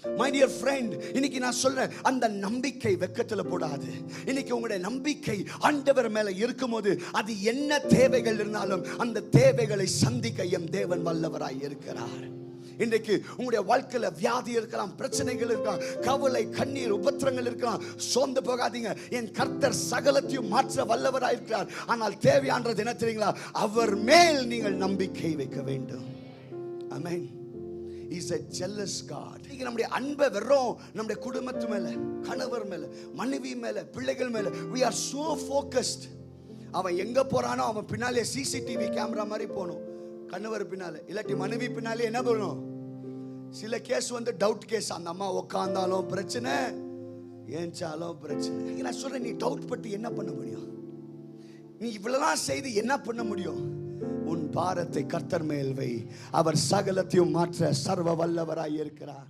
My dear friend, இன்னைக்கு நான் சொல்றேன், அந்த நம்பிக்கை வெக்கத்துல போடாது. இன்னைக்கு உங்களுடைய நம்பிக்கை ஆண்டவர் மேல இருக்கும்போது அது என்ன தேவைகள் இருந்தாலும் அந்த தேவைகளை சந்திக்க எம் தேவன் வல்லவராய் இருக்கிறார். இன்றைக்கு உங்களுடைய வாழ்க்கையில வியாதி இருக்கலாம், பிரச்சனைகள் இருக்கலாம், கவலை, கண்ணீர், உபத்திரங்கள் இருக்கலாம். சோர்ந்து போகாதீங்க. என் கர்த்தர் சகலத்தையும் மாற்ற வல்லவராய் இருக்கிறார். ஆனால் தேவையானது என்ன தெரியுங்களா? அவர் மேல் நீங்கள் நம்பிக்கை வைக்க வேண்டும். ஆமென். He is a jealous God. நம்முடைய அன்பை வெறும் நம்முடைய குடும்பத்து மேல, கணவர் மேல, மனைவி மேல, பிள்ளைகள் மேல we are so focused. அவன் எங்க போறானோ அவன் பின்னாலே சிசிடிவி கேமரா மாதிரி போகணும். கணவர் பின்னாலே இல்லாட்டி மனைவி பின்னாலே என்ன பண்ணணும்? சில கேஸ் வந்து டவுட் கேஸ். அந்த அம்மா உட்கார்ந்தாலும் பிரச்சனை, ஏஞ்சாலும் பிரச்சனை. நான் சொல்றேன், நீ டவுட் பட்டு என்ன பண்ண முடியும்? நீ இவ்வளவுதான் செய்து என்ன பண்ண முடியும்? உன் பாரத்தை கர்த்தர் மேல் வை. அவர் சகலத்தையும் மாற்ற சர்வ வல்லவராய் இருக்கிறார்.